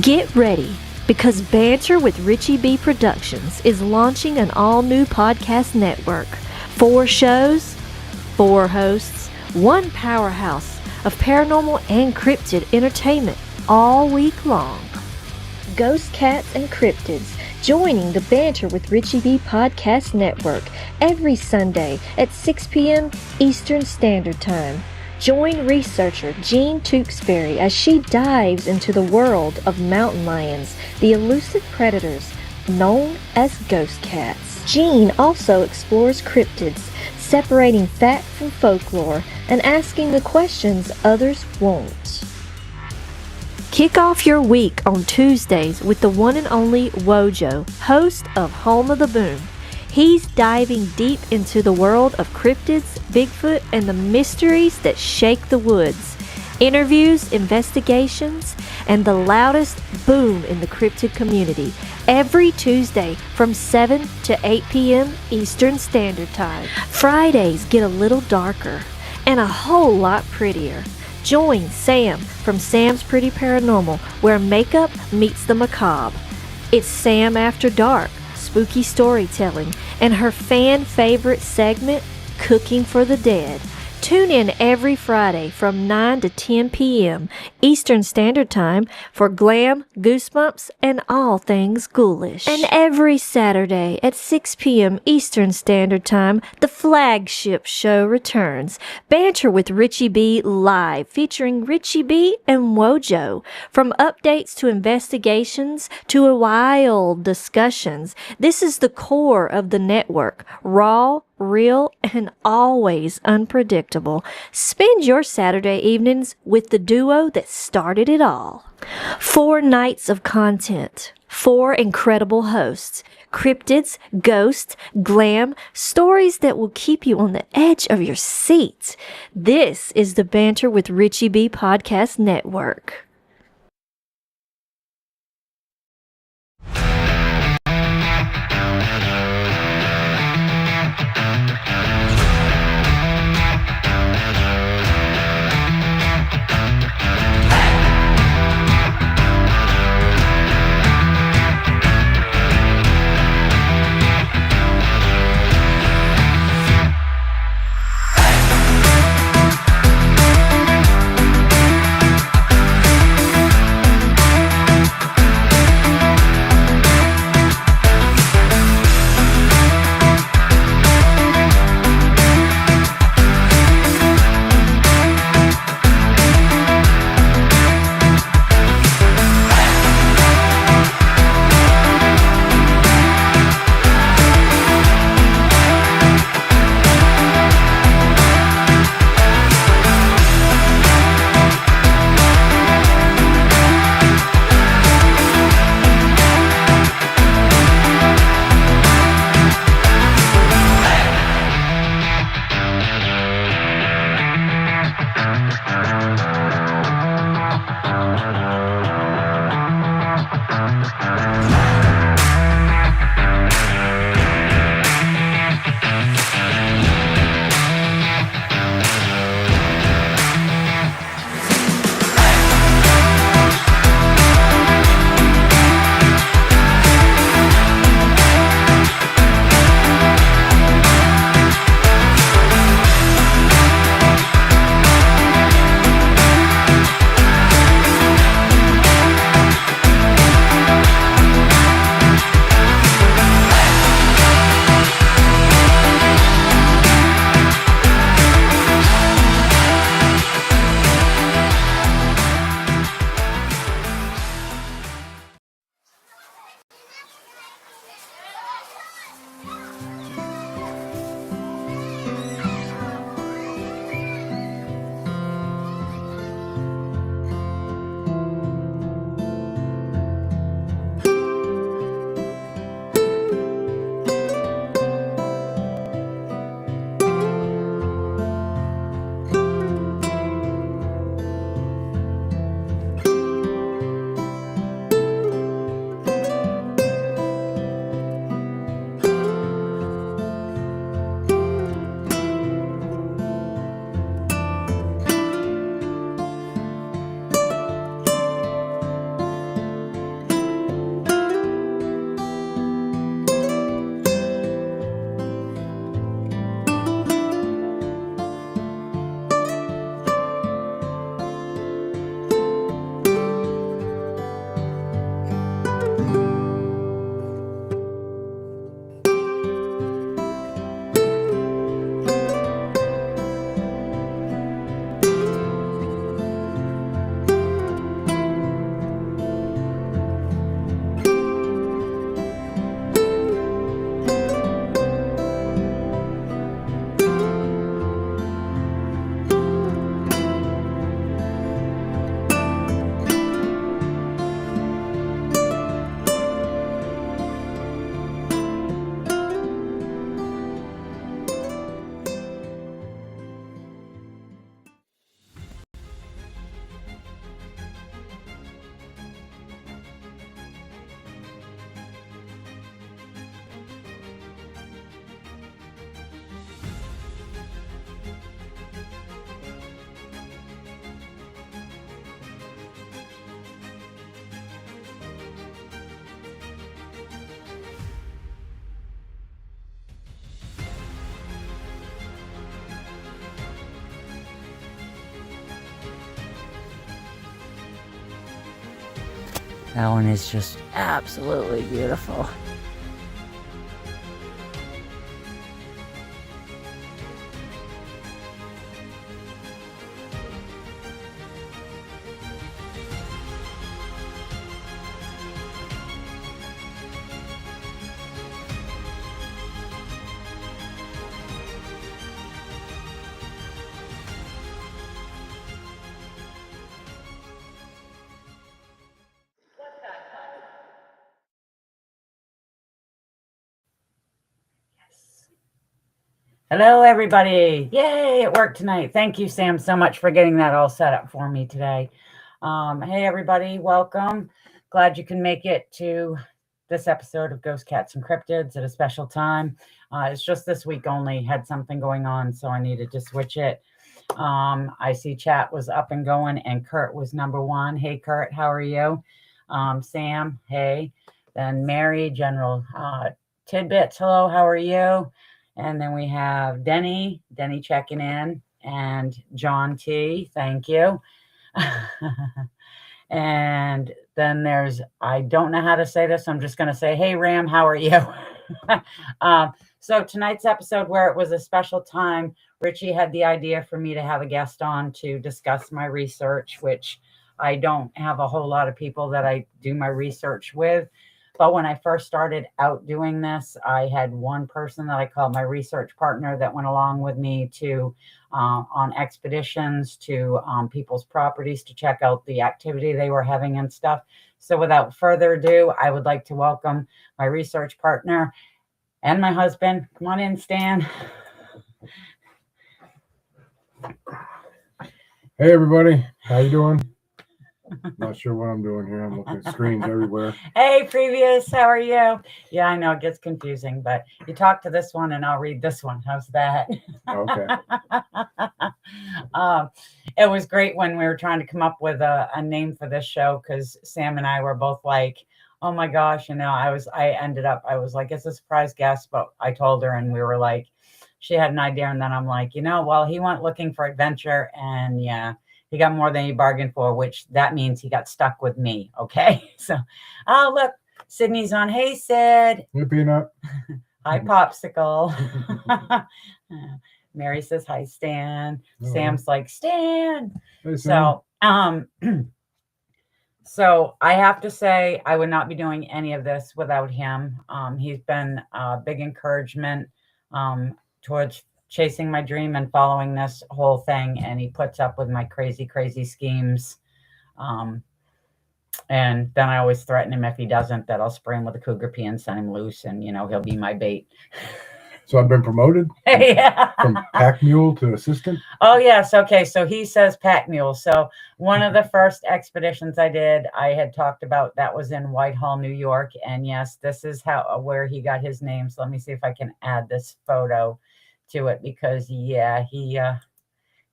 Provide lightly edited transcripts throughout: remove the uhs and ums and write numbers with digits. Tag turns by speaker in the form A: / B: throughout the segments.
A: Get ready, because Banter with Richie B Productions is launching an all-new podcast network. 4 shows, 4 hosts, 1 powerhouse of paranormal and cryptid entertainment all week long. Ghost Cats and Cryptids, joining the Banter with Richie B Podcast Network every Sunday at 6 p.m. Eastern Standard Time. Join researcher Jean Tewskbury as she dives into the world of mountain lions, the elusive predators known as ghost cats. Jean also explores cryptids, separating fact from folklore and asking the questions others won't. Kick off your week on Tuesdays with the one and only Wojo, host of Home of the Boom. He's diving deep into the world of cryptids, Bigfoot, and the mysteries that shake the woods. Interviews, investigations, and the loudest boom in the cryptid community. Every Tuesday from 7 to 8 p.m. Eastern Standard Time. Fridays get a little darker and a whole lot prettier. Join Sam from Sam's Pretty Paranormal, where makeup meets the macabre. It's Sam After Dark, spooky storytelling, and her fan favorite segment, Cooking for the Dead. Tune in every Friday from 9 to 10 p.m. Eastern Standard Time for glam, goosebumps, and all things ghoulish. And every Saturday at 6 p.m. Eastern Standard Time, the flagship show returns. Banter with Richie B Live, featuring Richie B and Wojo. From updates to investigations to wild discussions, this is the core of the network. Raw, real, and always unpredictable. Spend your Saturday evenings with the duo that started it all. 4 nights of content, 4 incredible hosts, cryptids, ghosts, glam, stories that will keep you on the edge of your seat. This is the Banter with Richie B Podcast Network.
B: That one is just absolutely beautiful. Hello, everybody. Yay, it worked tonight. Thank you, Sam, so much for getting that all set up for me today. Hey, everybody. Welcome. Glad you can make it to this episode of Ghost Cats and Cryptids at a special time. It's just this week only. Had something going on, so I needed to switch it. I see chat was up and going, and Kurt was number one. Hey, Kurt, how are you? Sam, hey. Then Mary, General Tidbits, hello, how are you? And then we have Denny checking in, and John T, thank you. And then there's, I don't know how to say this, I'm just going to say, hey, Ram, how are you? So tonight's episode, where it was a special time, Richie had the idea for me to have a guest on to discuss my research, which I don't have a whole lot of people that I do my research with. But when I first started out doing this, I had one person that I called my research partner that went along with me to on expeditions to people's properties to check out the activity they were having and stuff. So without further ado, I would like to welcome my research partner and my husband. Come on in, Stan.
C: Hey, everybody. How you doing? Not sure what I'm doing here. I'm looking at screens everywhere.
B: Hey, Previous, how are you? Yeah, I know it gets confusing, but you talk to this one and I'll read this one. How's that?
C: Okay.
B: It was great when we were trying to come up with a name for this show, because Sam and I were both like, oh my gosh, I was like, it's a surprise guest, but I told her and we were like, she had an idea, and then I'm like, well, he went looking for adventure, and yeah, he got more than he bargained for, which that means he got stuck with me. Okay. So, oh, look, Sydney's on. Hey, Sid.
C: Hey, Peanut.
B: Hi, Popsicle. Mary says, hi, Stan.
C: Hello.
B: Sam's like, Stan.
C: Hey, Sam.
B: So, so I have to say, I would not be doing any of this without him. He's been a big encouragement towards chasing my dream and following this whole thing, and he puts up with my crazy schemes, and then I always threaten him if he doesn't, that I'll spray him with a cougar pea and send him loose, and he'll be my bait.
C: So I've been promoted.
B: Yeah.
C: From pack mule to assistant.
B: Oh yes, okay, so he says pack mule. So one of the first expeditions I did, I had talked about, that was in Whitehall, New York, and yes, this is where he got his name. So let me see if I can add this photo to it, because yeah, he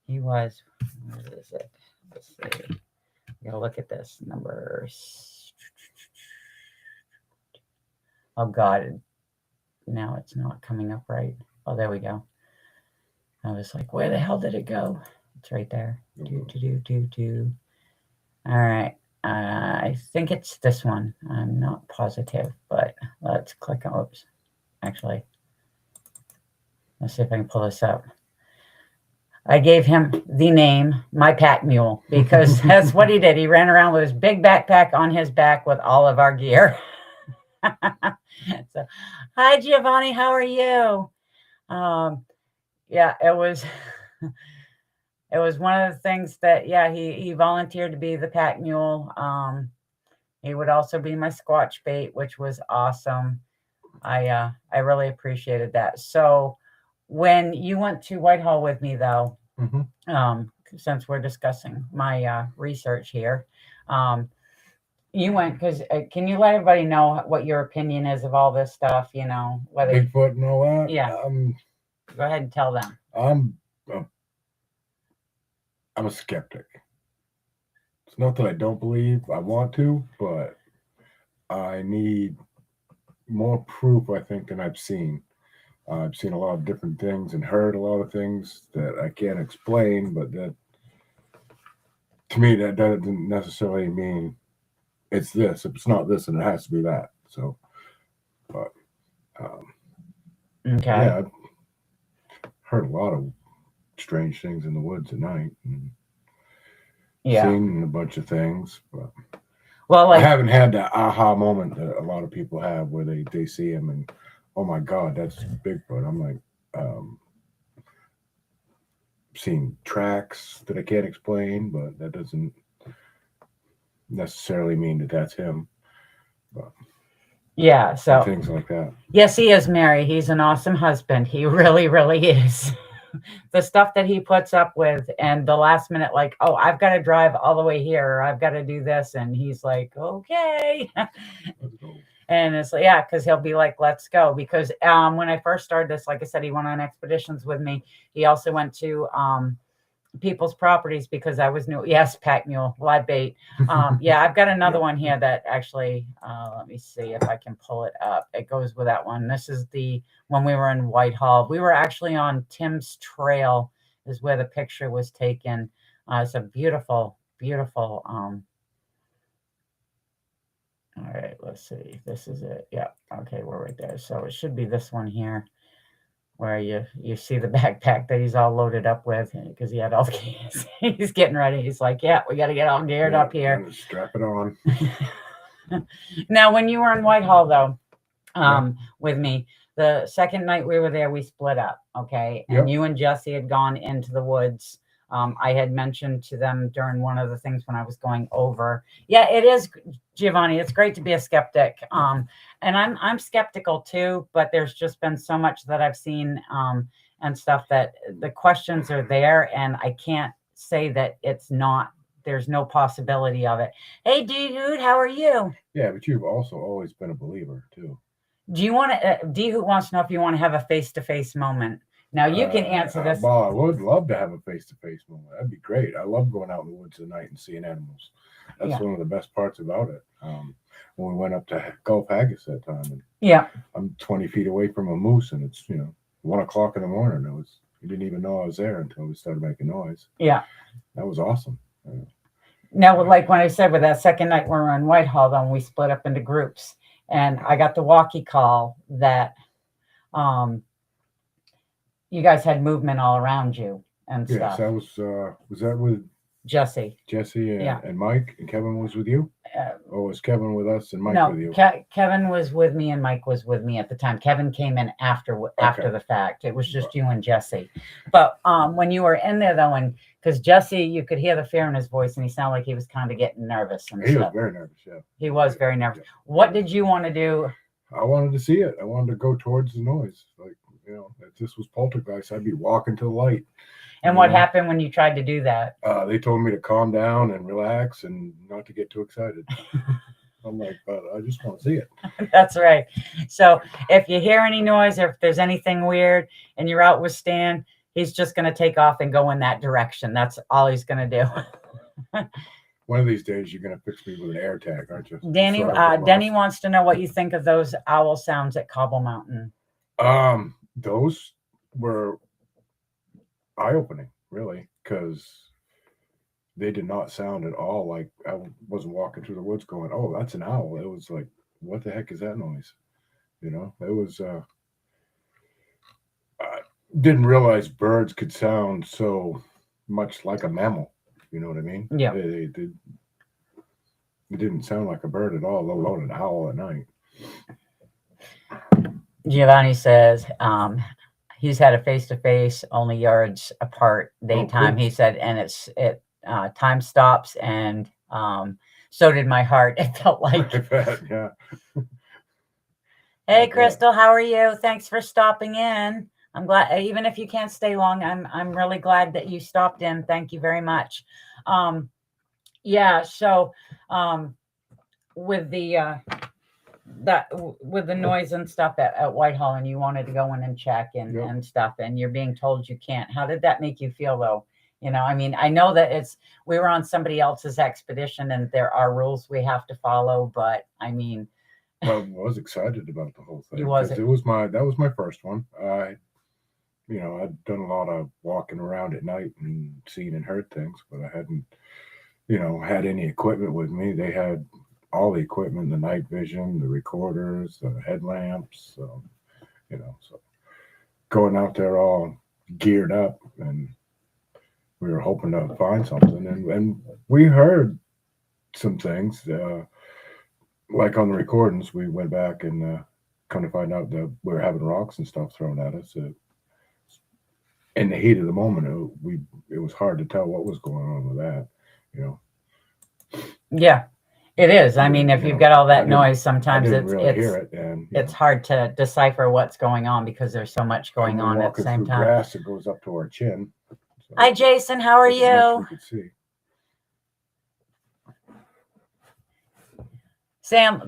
B: was, what is it? Let's see. Look at this number. Oh God, now it's not coming up right. Oh, there we go. I was like, where the hell did it go? It's right there. Do. All right. I think it's this one. I'm not positive, but let's click on. Oops. Actually, let's see if I can pull this up. I gave him the name My Pack Mule, because that's what he did. He ran around with his big backpack on his back with all of our gear. So, hi, Giovanni. How are you? Yeah, it was one of the things that, yeah, he volunteered to be the pack mule. He would also be my squatch bait, which was awesome. I really appreciated that. So when you went to Whitehall with me, though, since we're discussing my research here, you went because can you let everybody know what your opinion is of all this stuff? Whether
C: Bigfoot and all that.
B: Yeah. Go ahead and tell them.
C: I'm a skeptic. It's not that I don't believe. I want to, but I need more proof, I think, than I've seen. I've seen a lot of different things and heard a lot of things that I can't explain, but that, to me, that doesn't necessarily mean it's this. If it's not this, then it has to be that. So, but
B: Okay.
C: yeah, I've heard a lot of strange things in the woods at night, and seen a bunch of things, but
B: well,
C: I
B: like,
C: haven't had that aha moment that a lot of people have where they see him and, oh my God, that's Bigfoot. I'm like, seeing tracks that I can't explain, but that doesn't necessarily mean that that's him. But
B: yeah, so
C: things like that.
B: Yes, he is, Mary. He's an awesome husband. He really, really is. The stuff that he puts up with, and the last minute, like, oh, I've got to drive all the way here, or I've got to do this, and he's like, okay. And it's like, yeah, because he'll be like, let's go. Because when I first started this, like I said, he went on expeditions with me. He also went to people's properties because I was new. Yes, pack mule, live bait. Yeah, I've got another one here that actually, let me see if I can pull it up. It goes with that one. This is the when we were in Whitehall. We were actually on Tim's Trail is where the picture was taken. It's a beautiful, beautiful. All right, let's see. This is it. Yeah. Okay, we're right there. So it should be this one here, where you see the backpack that he's all loaded up with because he had all the keys. He's getting ready. He's like, yeah, we got to get all geared up here.
C: Strap it on.
B: Now, when you were in Whitehall, though, with me, the second night we were there, we split up, okay? And you and Jesse had gone into the woods. I had mentioned to them during one of the things when I was going over. Yeah, it is, Giovanni. It's great to be a skeptic. And I'm skeptical too, but there's just been so much that I've seen and stuff that the questions are there, and I can't say that it's not. There's no possibility of it. Hey, dude, how are you?
C: Yeah, but you've also always been a believer too.
B: Do you want to? D-Hoot wants to know if you want to have a face-to-face moment. Now you can answer this.
C: Well, I would love to have a face-to-face moment. That'd be great. I love going out in the woods at night and seeing animals. That's one of the best parts about it. When we went up to Gulf Haggis that time, and I'm 20 feet away from a moose, and it's 1 o'clock in the morning. You didn't even know I was there until we started making noise. Yeah, that was awesome.
B: Now, like when I said with that second night we were in Whitehall, then we split up into groups, and I got the walkie call that you guys had movement all around you and stuff.
C: Yes, was that with
B: Jesse
C: and Mike, and Kevin was with you? Or was Kevin with us and Mike with you?
B: Kevin was with me and Mike was with me at the time. Kevin came in after the fact. It was just you and Jesse. But when you were in there though, and because Jesse, you could hear the fear in his voice, and he sounded like he was kind of getting nervous. And
C: he was very nervous. Yeah,
B: he was very nervous. Yeah. What did you want to do?
C: I wanted to see it. I wanted to go towards the noise. Like, if this was poltergeist, I'd be walking to the light.
B: And what happened when you tried to do that?
C: They told me to calm down and relax and not to get too excited. I'm like, but I just want to see it.
B: That's right. So if you hear any noise or if there's anything weird and you're out with Stan, he's just going to take off and go in that direction. That's all he's going to do.
C: One of these days, you're going to fix me with an air tag, aren't you?
B: Danny wants to know what you think of those owl sounds at Cobble Mountain.
C: Those were eye-opening, really, because they did not sound at all like I wasn't walking through the woods going, oh, that's an owl. It was like, what the heck is that noise? It was I didn't realize birds could sound so much like a mammal. You know what I mean?
B: Yeah.
C: It didn't sound like a bird at all, let alone an owl at night.
B: Giovanni says he's had a face-to-face only yards apart daytime. He said, and it time stops, and so did my heart. It felt like
C: yeah.
B: Hey Crystal, how are you? Thanks for stopping in. I'm glad, even if you can't stay long, I'm really glad that you stopped in. Thank you very much. So with the with the noise and stuff at Whitehall, and you wanted to go in and check and stuff, and you're being told you can't. How did that make you feel though? I mean, I know that we were on somebody else's expedition and there are rules we have to follow, but I mean,
C: I was excited about the whole thing.
B: That was
C: my first one. I'd done a lot of walking around at night and seen and heard things, but I hadn't, had any equipment with me. They had all the equipment, the night vision, the recorders, the headlamps, so going out there all geared up, and we were hoping to find something, and we heard some things, like on the recordings. We went back and come to find out that we were having rocks and stuff thrown at us. In the heat of the moment, it was hard to tell what was going on with that,
B: Yeah, it is. I mean, if you've got all that noise, sometimes
C: hear it, and
B: it's hard to decipher what's going on because there's so much going on at the same time.
C: Grass that goes up to our chin. So
B: hi, Jason. How are you?
C: We could see.
B: Sam,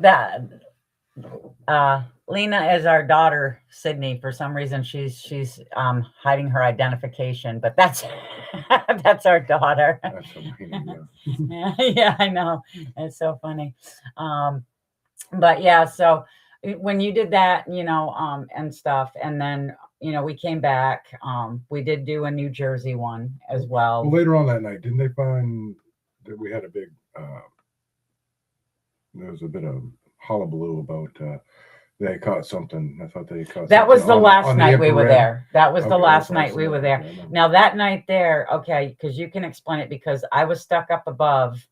B: Lena is our daughter, Sydney. For some reason, she's hiding her identification, but that's that's our daughter.
C: That's amazing,
B: yeah. Yeah, I know. It's so funny. But yeah, so when you did that, and stuff, and then we came back. We did do a New Jersey one as well.
C: Well, later on that night, didn't they find that we had a big? There was a bit of hullabaloo about they caught something. I thought they caught.
B: That was the last night we were there. That was the last night we were there. Now that night there, okay, because you can explain it, because I was stuck up above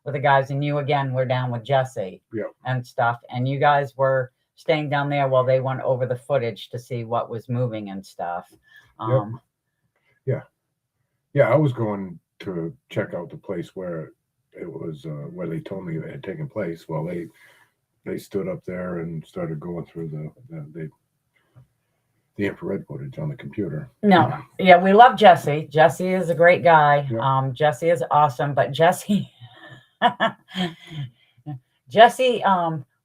B: with the guys, and you again were down with Jesse and stuff, and you guys were staying down there while they went over the footage to see what was moving and stuff.
C: Yeah, I was going to check out the place where it was, where they told me it had taken place. Well, they stood up there and started going through the infrared footage on the computer.
B: No, yeah, we love Jesse. Jesse is a great guy.
C: Yeah.
B: Jesse is awesome, but Jesse,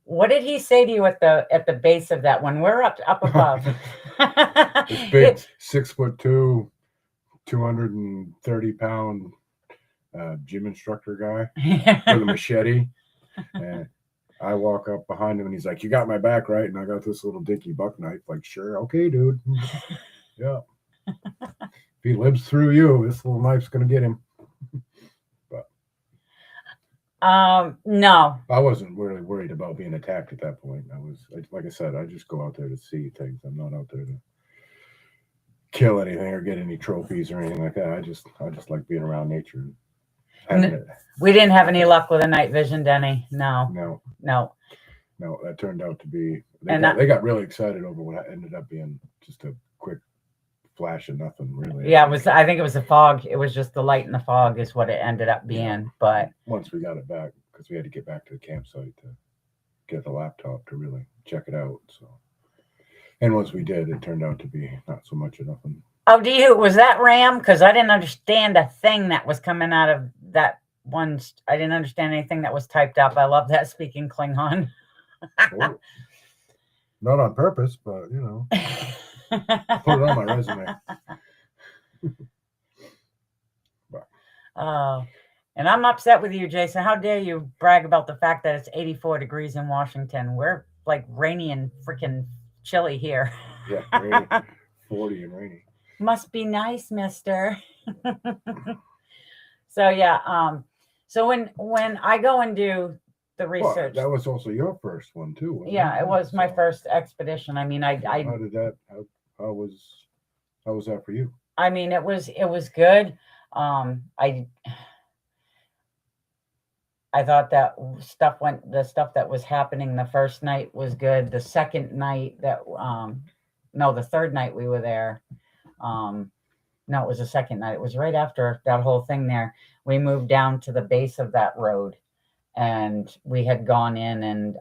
B: what did he say to you at the base of that when we're up above?
C: This big 6'2", 230-pound gym instructor guy with a machete, and I walk up behind him, and he's like, "You got my back, right?" And I got this little dinky buck knife. Like, sure, okay, dude. Yeah. If he lives through you, this little knife's gonna get him. But
B: no,
C: I wasn't really worried about being attacked at that point. Like I said, I just go out there to see things. I'm not out there to kill anything or get any trophies or anything like that. I just like being around nature.
B: We didn't have any luck with a night vision, Denny. No.
C: That turned out to be. They got really excited over what ended up being just a quick flash of nothing, really.
B: Yeah, I think it was the fog. It was just the light in the fog is what it ended up being. Yeah. But
C: once we got it back, because we had to get back to the campsite to get the laptop to really check it out. So, and once we did, it turned out to be not so much of nothing.
B: Oh, was that Ram? Because I didn't understand a thing that was coming out of that one. I didn't understand anything that was typed up. I love that speaking Klingon.
C: Well, not on purpose, but put it on my resume.
B: And I'm upset with you, Jason. How dare you brag about the fact that it's 84 degrees in Washington? We're like rainy and freaking chilly here.
C: Yeah, rainy. 40 and rainy.
B: Must be nice, mister. So yeah, so when I go and do the research,
C: that was also your first one too, wasn't
B: it? It was my first expedition. I mean,
C: how did that? How was that for you?
B: I mean, it was good. I thought that the stuff that was happening the first night was good. The second night the third night we were there. No, it was the second night. It was right after that whole thing there. We moved down to the base of that road, and we had gone in, and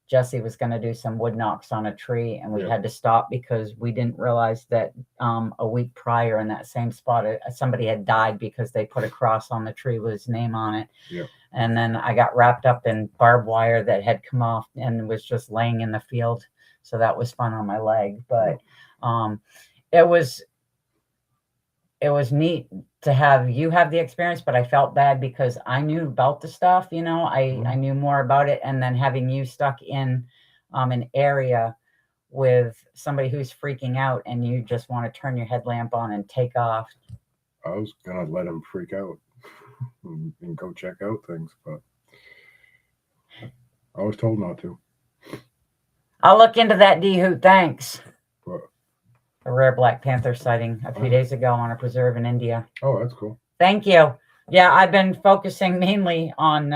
B: Jesse was going to do some wood knocks on a tree, and we had to stop because we didn't realize that a week prior in that same spot, somebody had died because they put a cross on the tree with his name on it.
C: Yeah. And
B: then I got wrapped up in barbed wire that had come off and was just laying in the field. So that was fun on my leg, but it was neat to have you have the experience, but I felt bad because I knew about the stuff, I knew more about it. And then having you stuck in an area with somebody who's freaking out and you just want to turn your headlamp on and take off.
C: I was going to let him freak out and go check out things, but I was told not to.
B: I'll look into that, D-Hoot. Thanks.
C: But,
B: A rare black panther sighting a few days ago on a preserve in India.
C: oh, that's cool.
B: Thank you. Yeah, I've been focusing mainly on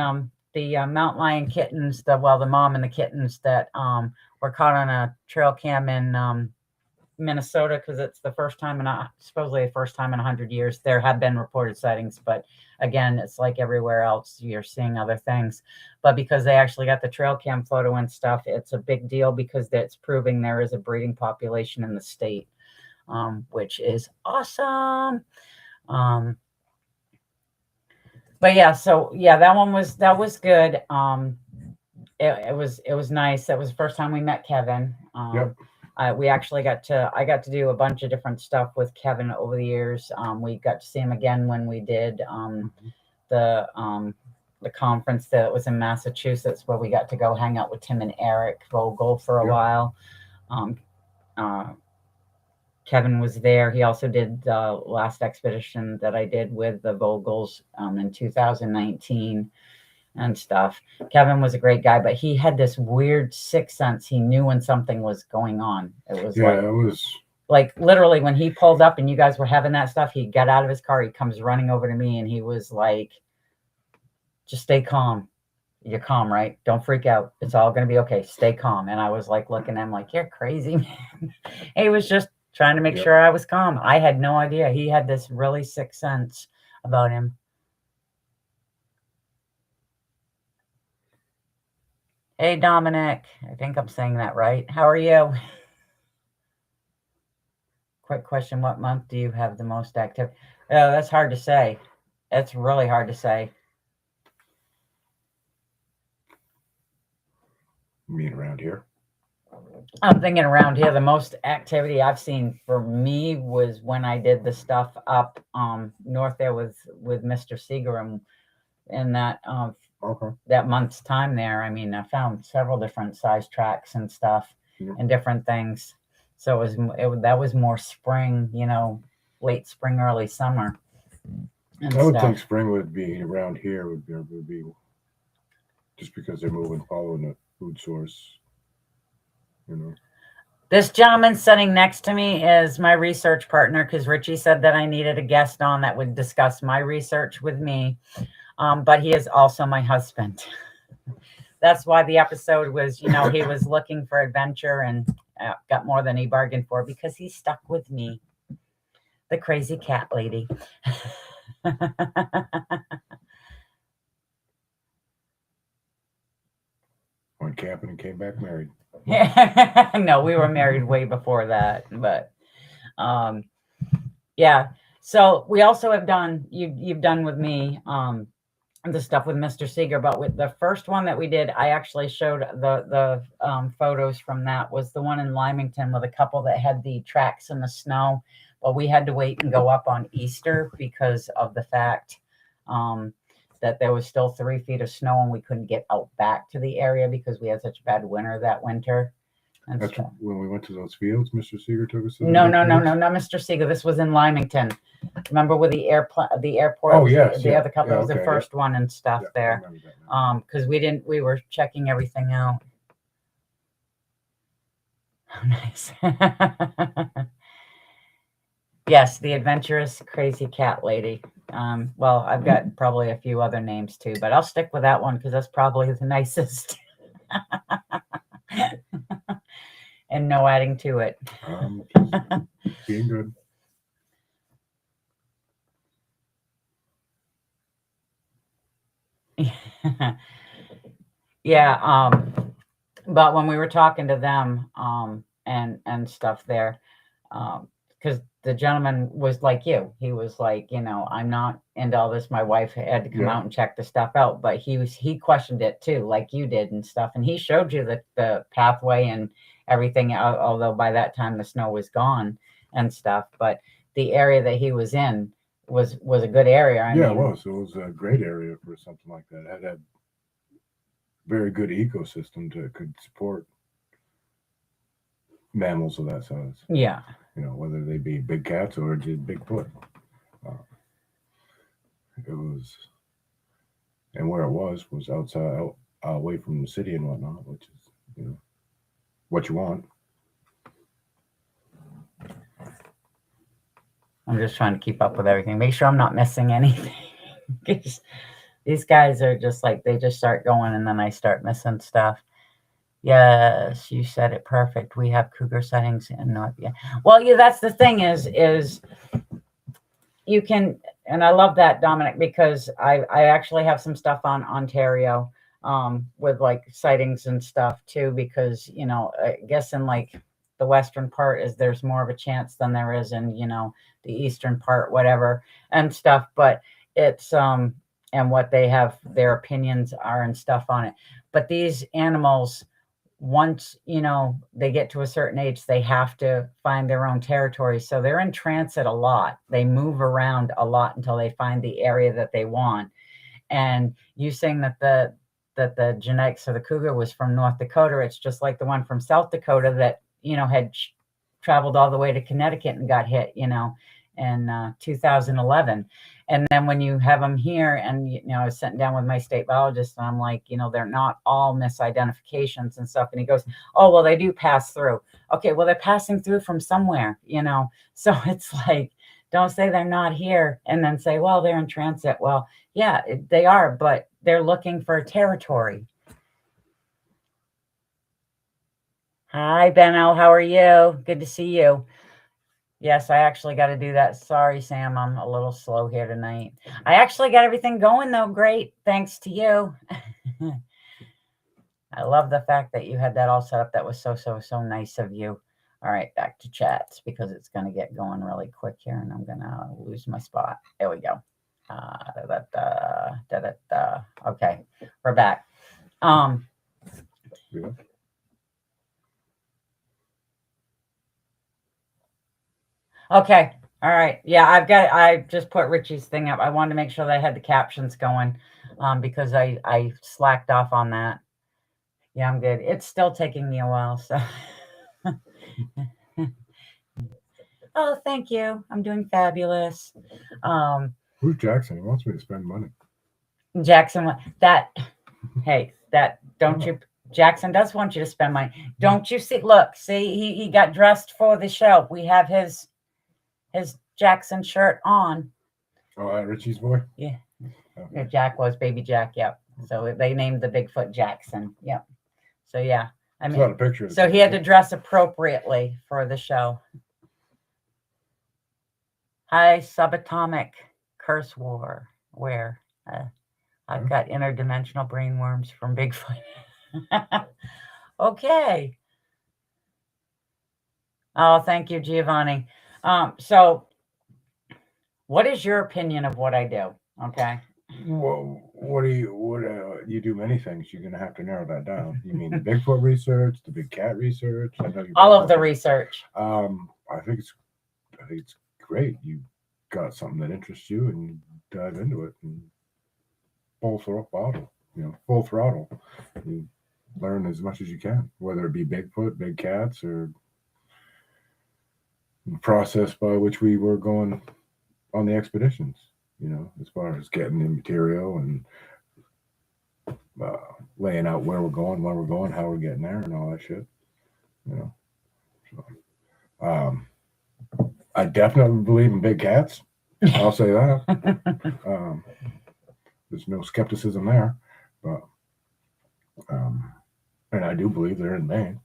B: the mountain lion kittens, the mom and the kittens that were caught on a trail cam in Minnesota, because it's the first time supposedly the first time in 100 years. There have been reported sightings, but again, it's like everywhere else, you're seeing other things. But because they actually got the trail cam photo and stuff, it's a big deal because it's proving there is a breeding population in the state, which is awesome. But yeah, so yeah, that was good. It was nice. That was the first time we met Kevin.
C: Yep.
B: I got to do a bunch of different stuff with Kevin over the years. We got to see him again when we did the conference that was in Massachusetts, where we got to go hang out with Tim and Eric Vogel for a while. Kevin was there. He also did the last expedition that I did with the Vogels in 2019 and stuff. Kevin was a great guy, but he had this weird sixth sense. He knew when something was going on. It was like literally when he pulled up and you guys were having that stuff, he got out of his car, he comes running over to me and he was like, just stay calm. You're calm, right? Don't freak out. It's all going to be okay. Stay calm. And I was like looking at him like, you're crazy, man. He was just trying to make sure I was calm. I had no idea. He had this really sixth sense about him. Hey, Dominic. I think I'm saying that right. How are you? Quick question. What month do you have the most activity? Oh, that's hard to say. That's really hard to say.
C: You mean around here?
B: I'm thinking around here, the most activity I've seen for me was when I did the stuff up north there with Mr. Seeger in that that month's time there. I mean, I found several different size tracks and stuff and different things. So that was more spring, late spring, early summer.
C: I would think spring would be around here would be just because they're following the food source.
B: This gentleman sitting next to me is my research partner, because Richie said that I needed a guest on that would discuss my research with me. But he is also my husband. That's why the episode was, he was looking for adventure and got more than he bargained for, because he stuck with me, the crazy cat lady.
C: Went camping and came back married.
B: No, we were married way before that, but yeah. So we also have done you've done with me the stuff with Mr. Seeger, but with the first one that we did, I actually showed the photos from that was the one in Lymington with a couple that had the tracks in the snow, but we had to wait and go up on Easter because of the fact that there was still 3 feet of snow and we couldn't get out back to the area because we had such a bad winter that winter. And
C: that's when we went to those fields. Mr. Seeger took us to.
B: No, not Mr. Seeger. This was in Lymington. Remember with the airport?
C: Oh yes,
B: the other couple was the first one and stuff there. Because we were checking everything out. Oh, nice. Yes, the adventurous crazy cat lady. Well, I've got probably a few other names too, but I'll stick with that one because that's probably the nicest. And no adding to it.
C: Being good.
B: Yeah. But when we were talking to them and stuff there, because the gentleman was like you. He was like, I'm not into all this. My wife had to come out and check the stuff out, but he questioned it too, like you did and stuff. And he showed you the pathway and everything, although by that time the snow was gone and stuff. But the area that he was in was a good area. I mean,
C: it was. It was a great area for something like that. It had a very good ecosystem that could support mammals of that size.
B: Yeah.
C: Whether they be big cats or just Bigfoot. It was, and where it was outside away from the city and whatnot, which is, you know, what you want.
B: I'm just trying to keep up with everything. Make sure I'm not missing anything. These guys are just like, they just start going and then I start missing stuff. Yes, you said it perfect. We have cougar sightings in North. Yeah. Well, yeah, that's the thing is you can, and I love that, Dominic, because I actually have some stuff on Ontario with like sightings and stuff too, because, you know, I guess in like the western part there's more of a chance than there is in, you know, the eastern part, whatever, and stuff. But it's and what they have, their opinions are and stuff on it. But these animals, once, you know, they get to a certain age, they have to find their own territory. So they're in transit a lot. They move around a lot until they find the area that they want. And you saying that the genetics of the cougar was from North Dakota, it's just like the one from South Dakota that, you know, had traveled all the way to Connecticut and got hit, you know, in 2011. And then when you have them here, and, you know, I was sitting down with my state biologist and I'm like, you know, they're not all misidentifications and stuff. And he goes, oh, well, they do pass through. Okay, well, they're passing through from somewhere, you know. So it's like, don't say they're not here and then say, well, they're in transit. Well, yeah, they are, but they're looking for a territory. Hi, Benno, how are you? Good to see you. Yes, I actually got to do that. Sorry, Sam, I'm a little slow here tonight. I actually got everything going, though. Great. Thanks to you. I love the fact that you had that all set up. That was so nice of you. All right, back to chats because it's going to get going really quick here and I'm going to lose my spot. There we go. Okay, we're back.
C: Yeah.
B: Okay. All right. Yeah, I just put Richie's thing up. I wanted to make sure that I had the captions going because I slacked off on that. Yeah, I'm good. It's still taking me a while. So, oh, thank you. I'm doing fabulous.
C: Who's Jackson? He wants me to spend money.
B: Jackson, don't you? Jackson does want you to spend money. Don't you see? Look, see, he got dressed for the show. We have his Jackson shirt on.
C: Oh, Richie's boy?
B: Yeah.
C: Okay.
B: Jack was baby Jack. Yep. So they named the Bigfoot Jackson. Yep. So yeah, I mean,
C: not a picture.
B: So he had to dress appropriately for the show. Hi, subatomic curse war. Where I've got interdimensional brainworms from Bigfoot. Okay. Oh, thank you, Giovanni. So what is your opinion of what I do? Okay.
C: Well, you do many things. You're gonna have to narrow that down. You mean the Bigfoot research, the big cat research? I know you
B: all of the research.
C: I think it's great. You got something that interests you and you dive into it and full throttle. You learn as much as you can, whether it be Bigfoot, big cats, or the process by which we were going on the expeditions, you know, as far as getting the material and laying out where we're going, when we're going, how we're getting there, and all that shit, you know. So, I definitely believe in big cats. I'll say that. There's no skepticism there, but and I do believe they're in Maine,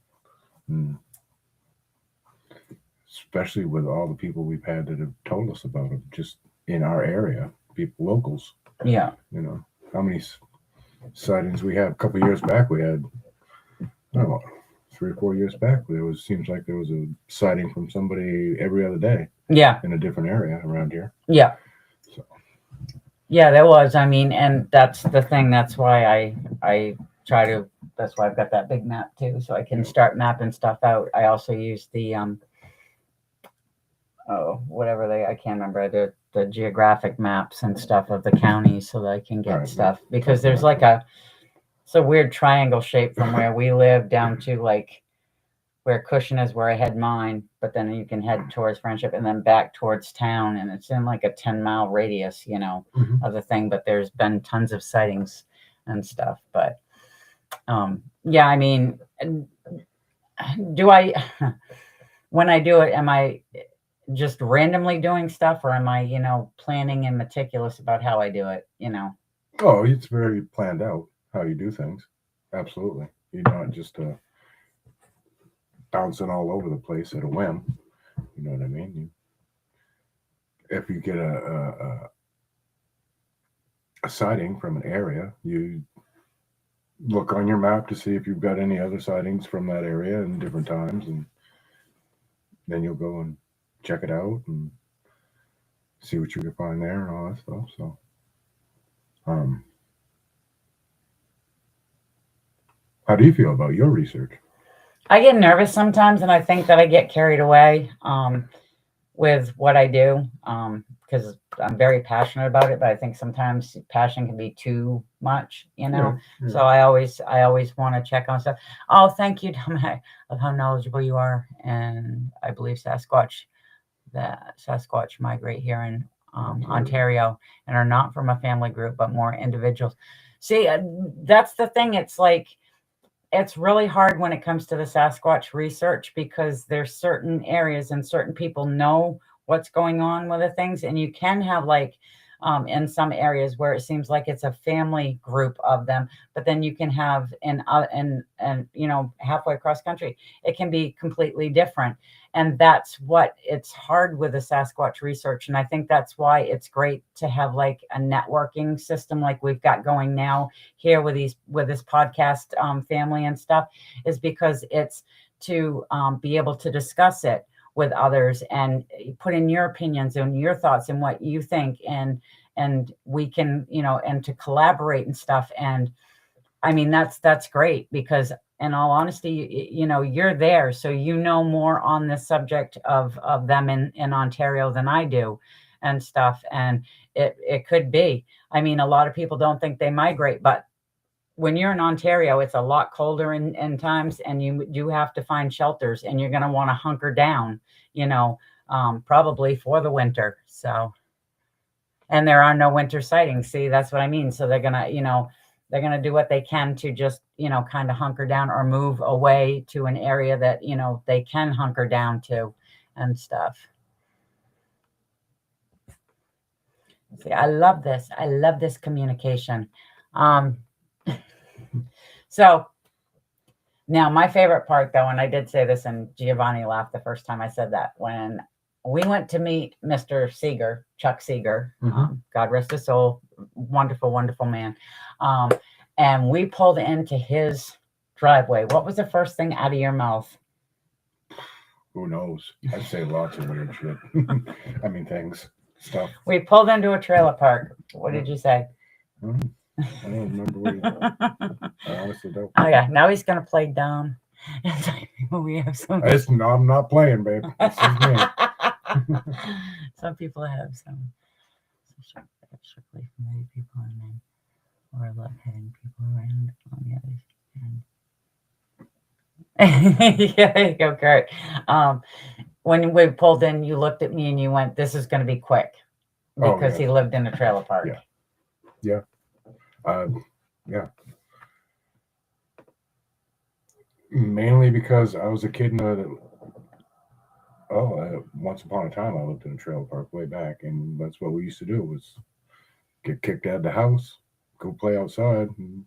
C: especially with all the people we've had that have told us about them, just in our area, people, locals.
B: Yeah.
C: You know, how many sightings we had a couple of years back? We had, I don't know, 3 or 4 years back. Seems like there was a sighting from somebody every other day.
B: Yeah.
C: In a different area around here.
B: Yeah.
C: So.
B: Yeah, there was. I mean, and that's the thing. That's why I try to. That's why I've got that big map too, so I can start mapping stuff out. I also use the I can't remember the geographic maps and stuff of the counties so that I can get stuff, because there's like it's a weird triangle shape from where we live down to like where Cushion is, where I had mine, but then you can head towards Friendship and then back towards town, and it's in like a 10-mile radius, you know, of the thing. But there's been tons of sightings and stuff. But Yeah, I mean, do I, when I do it, am I just randomly doing stuff, or am I, planning and meticulous about how I do it,
C: Oh, it's very planned out how you do things. Absolutely. You're not just bouncing all over the place at a whim. You know what I mean? If you get a sighting from an area, you look on your map to see if you've got any other sightings from that area in different times, and then you'll go and check it out and see what you can find there and all that stuff. So, how do you feel about your research?
B: I get nervous sometimes, and I think that I get carried away with what I do because I'm very passionate about it. But I think sometimes passion can be too much,
C: Yeah.
B: So I always want to check on stuff. Oh, thank you, Dominic, of how knowledgeable you are. And I believe Sasquatch migrate here in Ontario and are not from a family group, but more individuals. See, that's the thing. It's like, it's really hard when it comes to the Sasquatch research, because there's certain areas and certain people know what's going on with the things. And you can have in some areas where it seems like it's a family group of them, but then you can have halfway across country, it can be completely different. And that's what it's hard with the Sasquatch research. And I think that's why it's great to have a networking system like we've got going now here with this podcast family and stuff, is because it's to be able to discuss it with others and put in your opinions and your thoughts and what you think, and we can, and to collaborate and stuff. And I mean, that's great, because in all honesty, you're there, so more on the subject of them in Ontario than I do and stuff. And it could be, I mean, a lot of people don't think they migrate, but when you're in Ontario, it's a lot colder in times, and you do have to find shelters, and you're going to want to hunker down, probably for the winter. So, and there are no winter sightings. See, that's what I mean. So they're going to do what they can to just, kind of hunker down or move away to an area that, they can hunker down to and stuff. See, I love this. I love this communication. So now my favorite part, though, and I did say this, and Giovanni laughed the first time I said that, when we went to meet Mr. Seeger, Chuck Seeger, God rest his soul, wonderful, wonderful man. And we pulled into his driveway. What was the first thing out of your mouth?
C: Who knows? I'd say lots of weird shit. I mean, stuff.
B: We pulled into a trailer park. What did you say?
C: I don't remember what he said. I honestly don't.
B: Oh, yeah. Now he's going to play dumb. We have some.
C: I'm not playing, babe. This is me.
B: Some people have some strictly familiar people, and then or love-having people around on the other end. Yeah, there you go, Kurt. When we pulled in, you looked at me and you went, "This is going to be quick," because he lived in a trailer park.
C: Yeah. Yeah. Mainly because I was a kid once upon a time I lived in a trailer park way back, and that's what we used to do, was get kicked out of the house, go play outside, and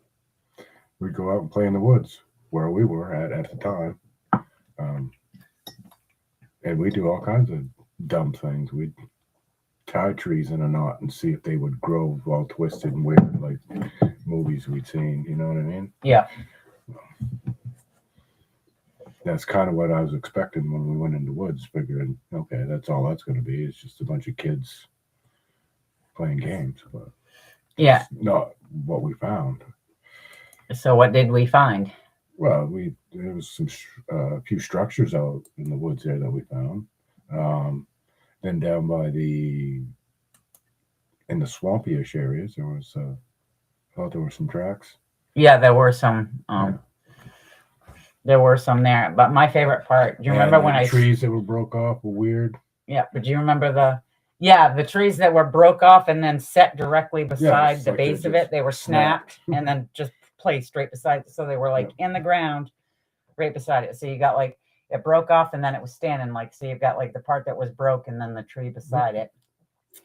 C: we'd go out and play in the woods where we were at the time. And we'd do all kinds of dumb things. We'd tie trees in a knot and see if they would grow all twisted and weird, like movies we'd seen. You know what I mean?
B: Yeah.
C: That's kind of what I was expecting when we went in the woods, figuring, okay, that's all that's going to be. It's just a bunch of kids playing games. But
B: yeah,
C: not what we found.
B: So what did we find?
C: Well, there was a few structures out in the woods there that we found. Then down by in the swampy-ish areas, there was I thought there were some tracks.
B: Yeah, there were some. There were some there, but my favorite part. Do you remember when
C: trees that were broke off were weird?
B: Yeah, but do you remember the trees that were broke off and then set directly beside the base of it? They were snapped and then just placed right beside, so they were like in the ground right beside it. So you got like, it broke off and then it was standing like, so you've got like the part that was broke and then the tree beside it.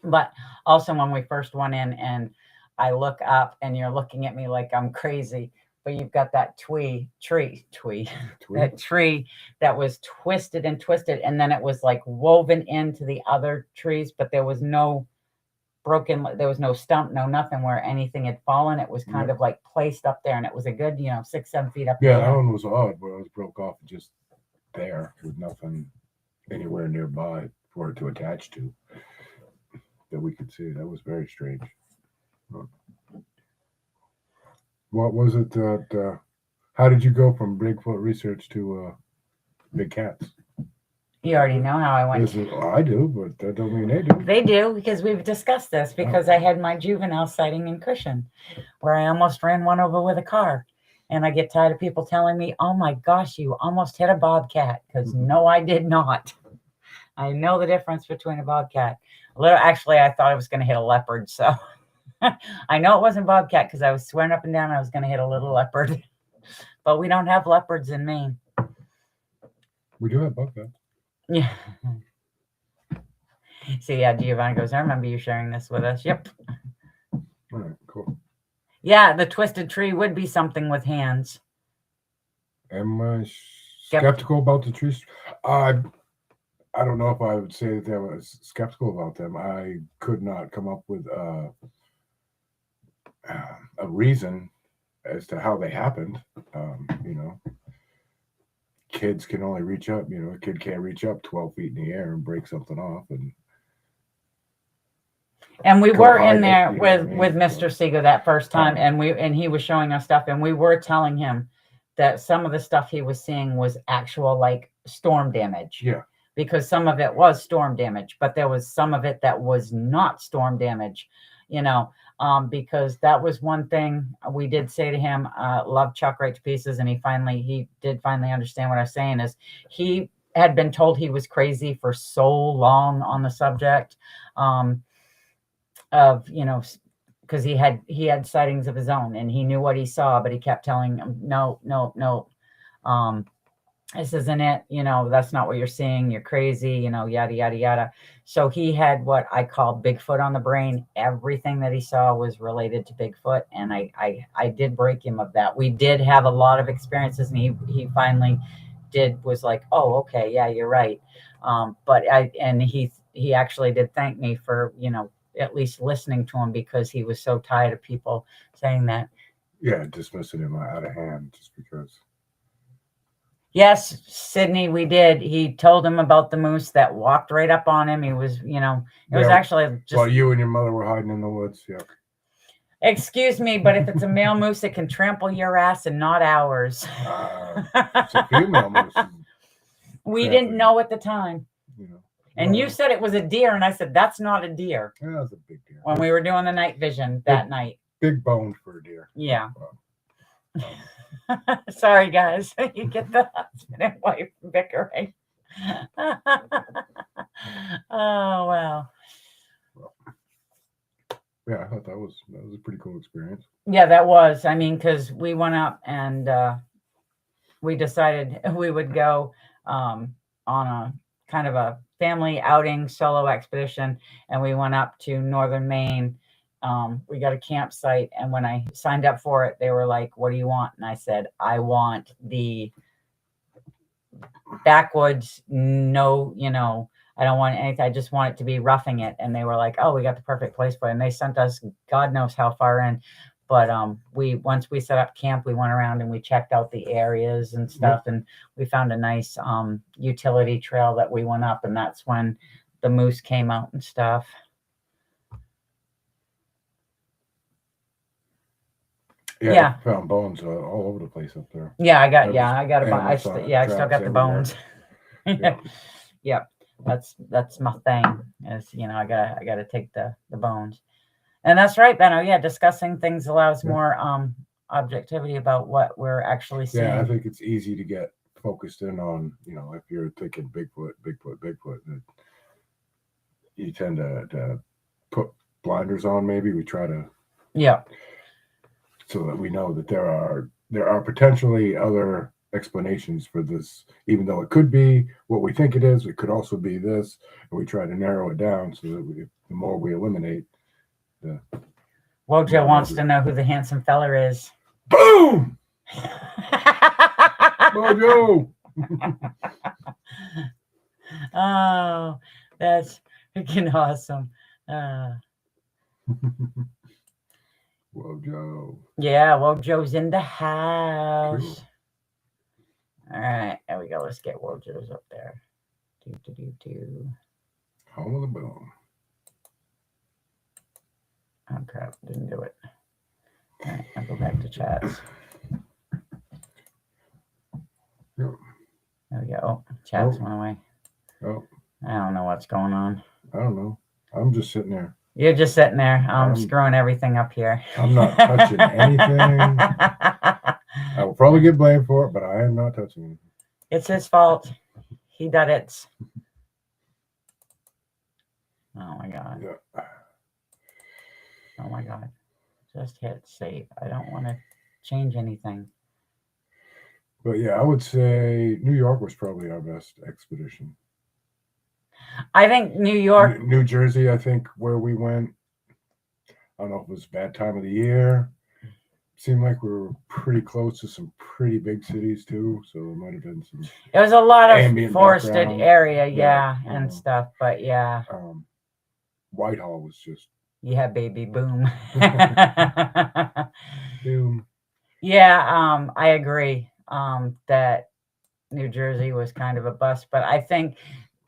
B: But also when we first went in and I look up and you're looking at me like I'm crazy, but you've got that tree that tree that was twisted and twisted, and then it was like woven into the other trees, but there was no broken, there was no stump, no nothing where anything had fallen. It was kind of like placed up there, and it was a good 6-7 feet up
C: Yeah,
B: there.
C: that one was odd, where it was broke off just there with nothing anywhere nearby for it to attach to that we could see. That was very strange. What was it that how did you go from Bigfoot research to big cats?
B: You already know how I went.
C: I do, but that don't mean they do.
B: They do, because we've discussed this, because I had my juvenile sighting in Cushion where I almost ran one over with a car. And I get tired of people telling me, oh my gosh, you almost hit a bobcat, because no, I did not. I know the difference between a bobcat. Actually, I thought I was going to hit a leopard. So I know it wasn't bobcat because I was swearing up and down I was going to hit a little leopard. But we don't have leopards in Maine.
C: We do have bobcats.
B: Yeah. See, Giovanni goes, I remember you sharing this with us. Yep.
C: All right, cool.
B: Yeah, the twisted tree would be something with hands.
C: Am I skeptical about the trees? I don't know if I would say that I was skeptical about them. I could not come up with a reason as to how they happened. Kids can only reach up. A kid can't reach up 12 feet in the air and break something off.
B: And we were in there with Mr. Seeger that first time, and he was showing us stuff, and we were telling him that some of the stuff he was seeing was actual like storm damage.
C: Yeah.
B: Because some of it was storm damage, but there was some of it that was not storm damage, because that was one thing we did say to him. Love Chuck right to pieces, and he did finally understand what I was saying. Is he had been told he was crazy for so long on the subject of because he had sightings of his own and he knew what he saw, but he kept telling him no, this isn't it, that's not what you're seeing, you're crazy, yada yada yada. So he had what I call Bigfoot on the brain. Everything that he saw was related to Bigfoot, and I did break him of that. We did have a lot of experiences, and he finally was like, oh, okay, yeah, you're right. But he actually did thank me for at least listening to him, because he was so tired of people saying that.
C: Yeah, dismissing him out of hand just because.
B: Yes, Sydney, we did. He told him about the moose that walked right up on him. He was, was actually just.
C: Well, you and your mother were hiding in the woods. Yeah.
B: Excuse me, but if it's a male moose, it can trample your ass and not ours.
C: It's a female moose.
B: We didn't know at the time. And you said it was a deer, and I said, that's not a deer.
C: Yeah, that's a big deer.
B: When we were doing the night vision that night.
C: Big boned for a deer.
B: Yeah. Sorry, guys. You get the husband and wife bickering. Oh, wow.
C: Yeah, I thought that was a pretty cool experience.
B: Yeah, that was. I mean, because we went up and we decided we would go on a kind of a family outing, solo expedition, and we went up to northern Maine. We got a campsite, and when I signed up for it, they were like, what do you want? And I said, I want the backwoods. No, I don't want anything. I just want it to be roughing it. And they were like, oh, we got the perfect place for it. And they sent us God knows how far in. But once we set up camp, we went around and we checked out the areas and stuff. And we found a nice utility trail that we went up. And that's when the moose came out and stuff.
C: Yeah. Found bones all over the place up there.
B: Yeah, I got a bone. I still got the bones. Yeah. That's my thing. Is I gotta take the bones. And that's right, Benno. Yeah, discussing things allows more objectivity about what we're actually seeing.
C: Yeah, I think it's easy to get focused in on, if you're thinking Bigfoot, you tend to put blinders on. Maybe we try to so that we know that there are potentially other explanations for this, even though it could be what we think it is. It could also be this, and we try to narrow it down so that the more we eliminate, the
B: Wojo wants to know who the handsome feller is.
C: boom. Mojo.
B: Oh, that's freaking awesome.
C: Wojo.
B: Yeah, Wojo's in the house.
C: Cool.
B: All right, there we go. Let's get Wojo's up there.
C: Home of the boom.
B: Oh crap, didn't do it. All right, I'll go back to chats.
C: Yep.
B: There we go. Oh, chats went away.
C: Oh,
B: I don't know what's going on.
C: I don't know. I'm just sitting there.
B: You're just sitting there. I'm screwing everything up here.
C: I'm not touching anything. I will probably get blamed for it, but I am not touching anything.
B: It's his fault. He did it. Oh my god.
C: Yeah.
B: Oh my god. Just hit save. I don't want to change anything.
C: But yeah, I would say New York was probably our best expedition.
B: I think New York.
C: New Jersey, I think, where we went, I don't know if it was a bad time of the year. Seemed like we were pretty close to some pretty big cities too, so there might have been some.
B: It was a lot of
C: ambient
B: forested
C: background.
B: area, yeah, and stuff. But yeah,
C: Whitehall was just
B: yeah, baby, boom.
C: boom.
B: Yeah, I agree. That New Jersey was kind of a bust, but I think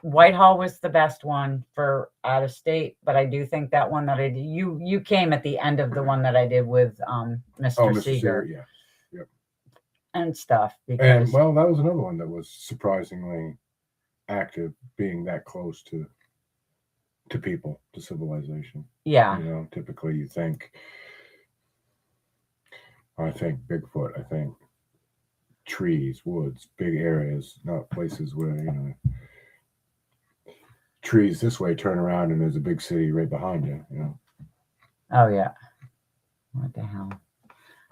B: Whitehall was the best one for out of state. But I do think that one that I did, you came at the end of the one that I did with Mr. Seeger,
C: yeah, yep,
B: and stuff. Because,
C: and well, that was another one that was surprisingly active, being that close to people, to civilization.
B: Yeah,
C: you know, typically you think, I think Bigfoot, I think trees, woods, big areas, not places where, you know, trees this way turn around and there's a big city right behind you, you know.
B: Oh yeah. What the hell?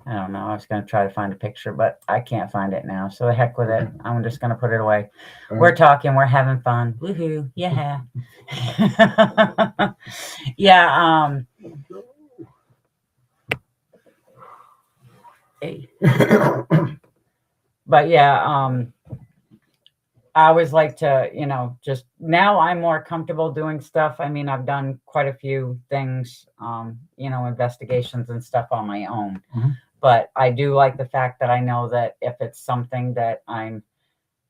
B: I don't know. I was going to try to find a picture, but I can't find it now. So the heck with it. I'm just going to put it away. We're talking. We're having fun. Woohoo. Yeah. Yeah. Hey. But yeah, I always like to, you know, just now I'm more comfortable doing stuff. I mean, I've done quite a few things, you know, investigations and stuff on my own.
C: Mm-hmm.
B: But I do like the fact that I know that if it's something that I'm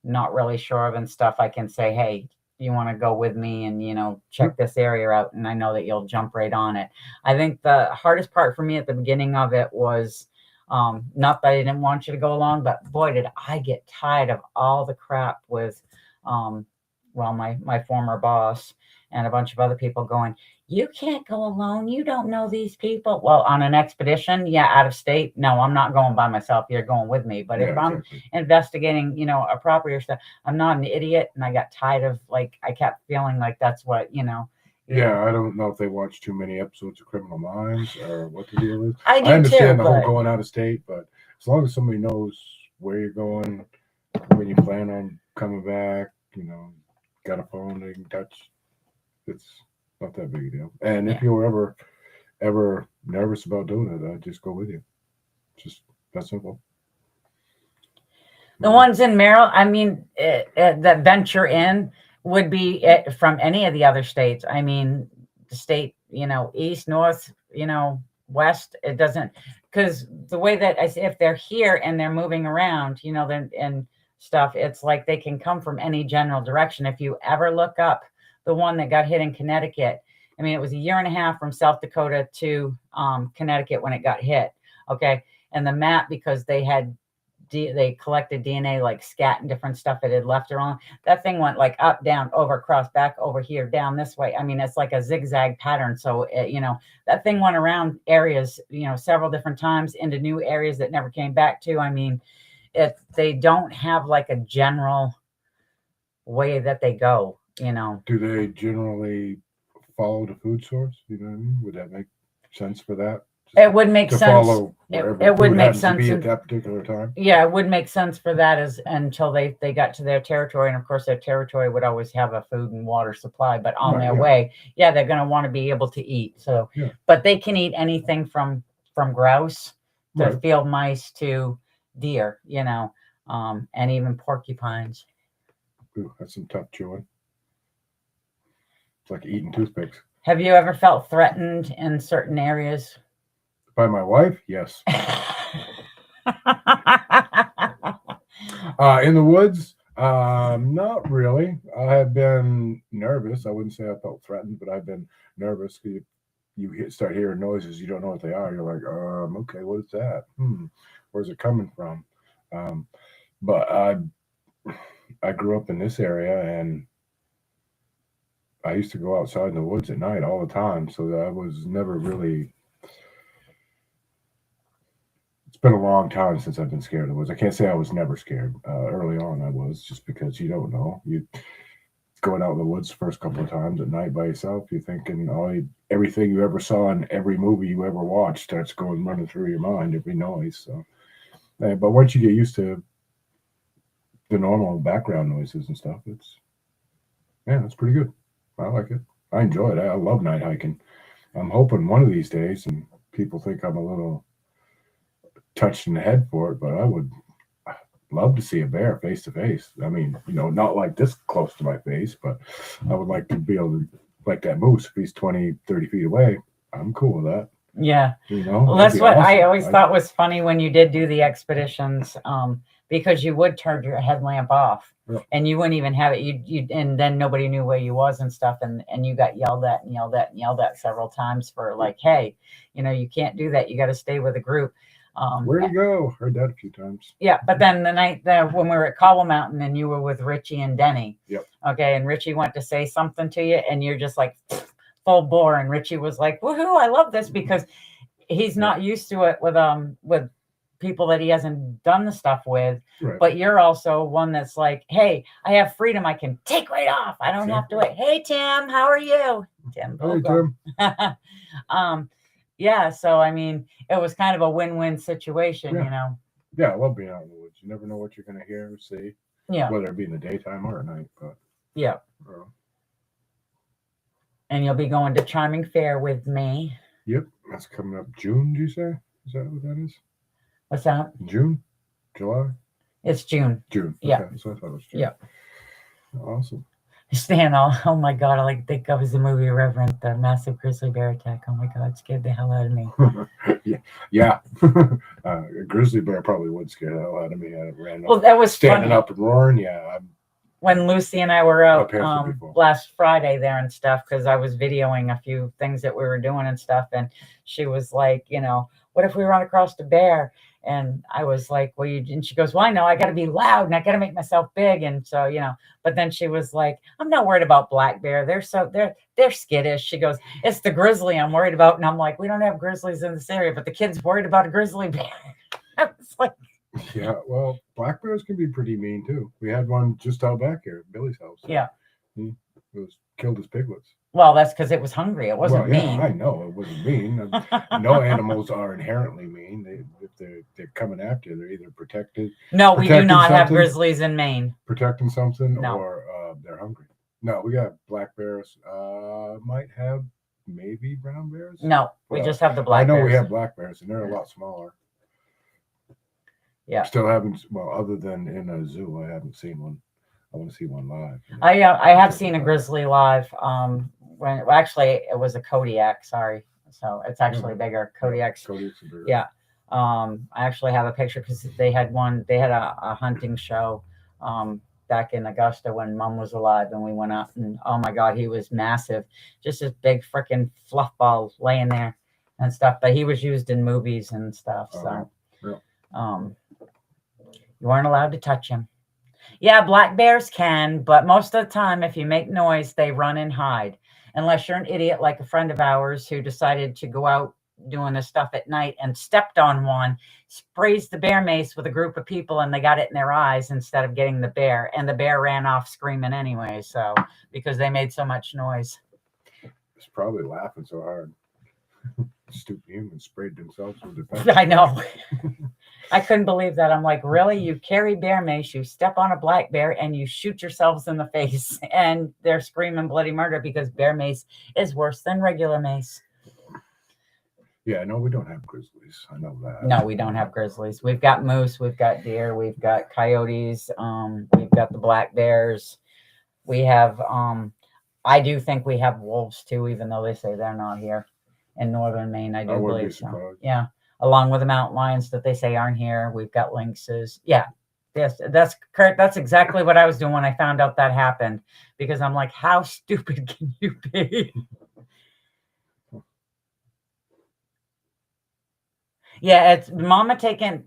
B: not really sure of and stuff, I can say, hey, you want to go with me and, you know, check this area out. And I know that you'll jump right on it. I think the hardest part for me at the beginning of it was, not that I didn't want you to go along, but boy, did I get tired of all the crap with, well, my former boss and a bunch of other people going, you can't go alone. You don't know these people. Well, on an expedition, yeah, out of state. No, I'm not going by myself. You're going with me. But if I'm investigating, you know, a property or stuff, I'm not an idiot. And I got tired of, like, I kept feeling like that's what, you know.
C: Yeah, I don't know if they watch too many episodes of Criminal Minds or what the deal is.
B: I
C: understand the whole going out of state, but as long as somebody knows where you're going, when you plan on coming back, you know, got a phone they can touch, it's not that big a deal. And if you're ever nervous about doing it, I'd just go with you. Just that simple.
B: The ones in Maryland, I mean, that venture in would be from any of the other states. I mean, the state, you know, east, north, you know, west, it doesn't, because the way that if they're here and they're moving around, you know, then and stuff, it's like they can come from any general direction. If you ever look up the one that got hit in Connecticut, I mean, it was a year and a half from South Dakota to Connecticut when it got hit. Okay. And the map, because they collected DNA like scat and different stuff it had left around. That thing went like up, down, over, across, back, over here, down this way. I mean, it's like a zigzag pattern. So, you know, that thing went around areas, you know, several different times into new areas that never came back to. I mean, if they don't have like a general way that they go, you know.
C: Do they generally follow the food source? You know what I mean? Would that make sense for that?
B: It would make
C: to
B: sense.
C: follow wherever
B: It would
C: food
B: make
C: happens to
B: sense
C: be
B: in-
C: at that particular time.
B: Yeah, it would make sense for that as until they got to their territory, and of course their territory would always have a food and water supply. But on
C: Right,
B: their
C: yeah.
B: way, yeah, they're going to want to be able to eat. So,
C: Yeah.
B: but they can eat anything from grouse to
C: Right.
B: field mice to deer, you know, and even porcupines.
C: Ooh, that's some tough chewing. It's like eating toothpicks.
B: Have you ever felt threatened in certain areas?
C: By my wife, yes. In the woods, not really. I have been nervous. I wouldn't say I felt threatened, but I've been nervous. You start hearing noises, you don't know what they are. You're like, okay, what is that? Where's it coming from? But I grew up in this area, and I used to go outside in the woods at night all the time, so that I was never really. It's been a long time since I've been scared of the woods. I can't say I was never scared. Early on, I was, just because you don't know. You going out in the woods the first couple of times at night by yourself, you're thinking everything you ever saw in every movie you ever watched starts running through your mind, every noise. So, but once you get used to the normal background noises and stuff, it's pretty good. I like it. I enjoy it. I love night hiking. I'm hoping one of these days, and people think I'm a little touched in the head for it, but I would love to see a bear face to face. I mean, not like this close to my face, but I would like to be able to, like that moose, if he's 20, 30 feet away, I'm cool with that.
B: Yeah.
C: Well,
B: that's what awesome. I always thought was funny when you did do the expeditions, because you would turn your headlamp off.
C: Yeah.
B: And you wouldn't even have it. And then nobody knew where you was and stuff. And you got yelled at and yelled at and yelled at several times for like, hey, you can't do that. You got to stay with a group.
C: Where'd you go? Heard that a few times.
B: Yeah, but then the night when we were at Cobble Mountain and you were with Richie and Denny.
C: Yep.
B: Okay, and Richie went to say something to you, and you're just like full bore. And Richie was like, "Woohoo! I love this," because he's not used to it with people that he hasn't done the stuff with.
C: Right.
B: But you're also one that's like, "Hey, I have freedom. I can take right off. I don't have to wait." Hey, Tim, how are you? Tim.
C: Hey, Tim.
B: Yeah, so I mean, it was kind of a win-win situation,
C: Yeah, I love being out in the woods. You never know what you're going to hear or see.
B: Yeah.
C: Whether it be in the daytime or at night. But
B: yeah. And you'll be going to Charming Fair with me.
C: Yep, that's coming up June. Do you say? Is that what that is?
B: What's that?
C: June, July.
B: It's June.
C: June.
B: Yeah.
C: Okay, so I thought it was June.
B: Yeah.
C: Awesome.
B: Stan, oh my God, I think of as the movie Reverend, the massive grizzly bear attack. Oh my God, it scared the hell out of me.
C: Yeah. A grizzly bear probably would scare the hell out of me. I ran
B: well, that was
C: standing
B: funny.
C: up and roaring. Yeah.
B: When Lucy and I were out
C: before.
B: last Friday there and stuff, because I was videoing a few things that we were doing and stuff, and she was like, what if we run across the bear? And I was like, well, and she goes, well, I know, I got to be loud and I got to make myself big. And so, but then she was like, I'm not worried about black bear. They're skittish. She goes, it's the grizzly I'm worried about. And I'm like, we don't have grizzlies in this area, but the kid's worried about a grizzly bear. I was like,
C: yeah, well, black bears can be pretty mean too. We had one just out back here at Billy's house.
B: Yeah.
C: He killed his piglets.
B: Well, that's because it was hungry. It wasn't mean.
C: I know it wasn't mean. No animals are inherently mean. If they're coming after you, they're either protected.
B: No, we do not have grizzlies in Maine.
C: Protecting something,
B: no.
C: Or they're hungry. No, we got black bears. Might have maybe brown bears.
B: No, we just have the black bears.
C: I know we have black bears, and they're a lot smaller.
B: Yeah.
C: Still haven't. Well, other than in a zoo, I haven't seen one. I want to see one live.
B: I have seen a grizzly live. Actually it was a Kodiak. Sorry, so it's actually bigger. Kodiak's bigger. Yeah. I actually have a picture because they had a hunting show back in Augusta when Mom was alive, and we went up, and oh my God, he was massive, just this big freaking fluff ball laying there and stuff. But he was used in movies and stuff. So, you weren't allowed to touch him. Yeah, black bears can, but most of the time, if you make noise, they run and hide. Unless you're an idiot like a friend of ours who decided to go out doing this stuff at night and stepped on one, sprays the bear mace with a group of people, and they got it in their eyes instead of getting the bear. And the bear ran off screaming anyway, so because they made so much noise.
C: It's probably laughing so hard. Stupid humans sprayed themselves with the
B: I know. I couldn't believe that. I'm like, really? You carry bear mace, you step on a black bear, and you shoot yourselves in the face. And they're screaming bloody murder because bear mace is worse than regular mace.
C: Yeah, no, we don't have grizzlies. I know that.
B: No, we don't have grizzlies. We've got moose, we've got deer, we've got coyotes, we've got the black bears. We have, I do think we have wolves too, even though they say they're not here in northern Maine. I do believe so. Yeah, along with the mountain lions that they say aren't here. We've got lynxes. Yeah, yes, that's correct. That's exactly what I was doing when I found out that happened, because I'm like, how stupid can you be? Yeah, it's mama taking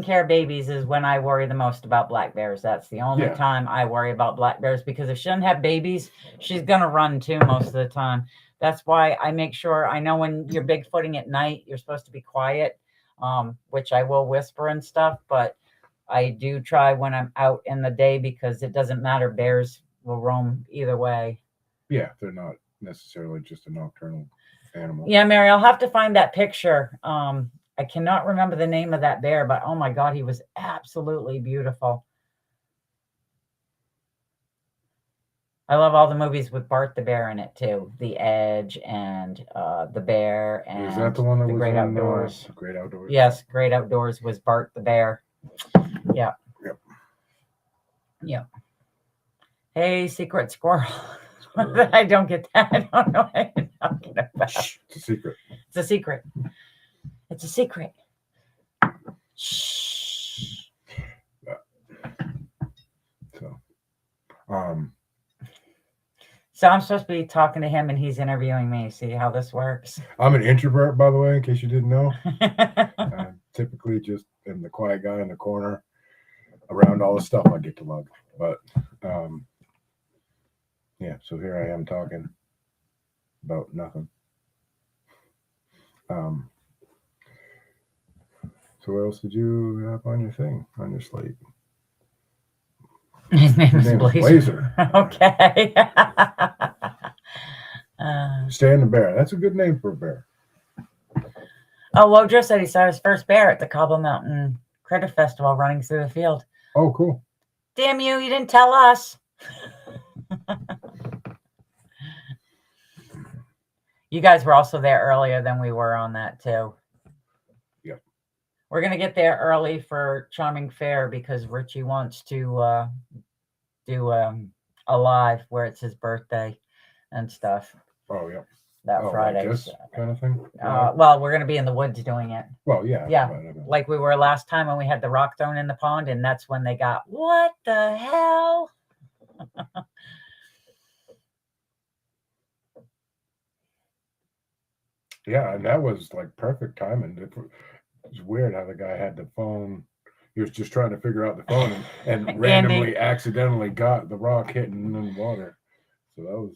B: care of babies is when I worry the most about black bears. That's the only time I worry about black bears, because if she doesn't have babies, she's gonna run too most of the time. That's why I make sure, I know when you're bigfooting at night, you're supposed to be quiet, which I will whisper and stuff, but I do try when I'm out in the day, because it doesn't matter. Bears will roam either way.
C: Yeah, they're not necessarily just a nocturnal animal.
B: Yeah, Mary, I'll have to find that picture. I cannot remember the name of that bear, but oh my God, he was absolutely beautiful. I love all the movies with Bart the Bear in it too. The Edge and The Bear and
C: Is that the one that was
B: Great
C: in,
B: Outdoors?
C: Great Outdoors.
B: Yes, Great Outdoors was Bart the Bear. Yeah.
C: Yep.
B: Yep. Hey, secret squirrel. I don't get that. I don't know what you're talking about.
C: Shh, it's a secret.
B: It's a secret. It's a secret. Shh.
C: So,
B: So I'm supposed to be talking to him and he's interviewing me. See how this works?
C: I'm an introvert, by the way, in case you didn't know. I typically just am the quiet guy in the corner around all the stuff I get to love. But yeah, so here I am talking about nothing. So what else did you have on your thing, on your slate?
B: His name is
C: Blazer.
B: Okay.
C: Stan the Bear. That's a good name for a bear.
B: Oh, Wojo said he saw his first bear at the Cobble Mountain Critter Festival running through the field.
C: Oh, cool.
B: Damn you didn't tell us. You guys were also there earlier than we were on that too.
C: Yep.
B: We're going to get there early for Charming Fair because Richie wants to do a live where it's his birthday and stuff.
C: Oh, yeah.
B: That Friday.
C: Like this kind of thing?
B: Well, we're going to be in the woods doing it.
C: Well, yeah.
B: Yeah. Like we were last time when we had the rock thrown in the pond, and that's when they got, what the hell?
C: Yeah, and that was like perfect timing. It was weird how the guy had the phone. He was just trying to figure out the phone and randomly, accidentally got the rock hitting in the water. So that was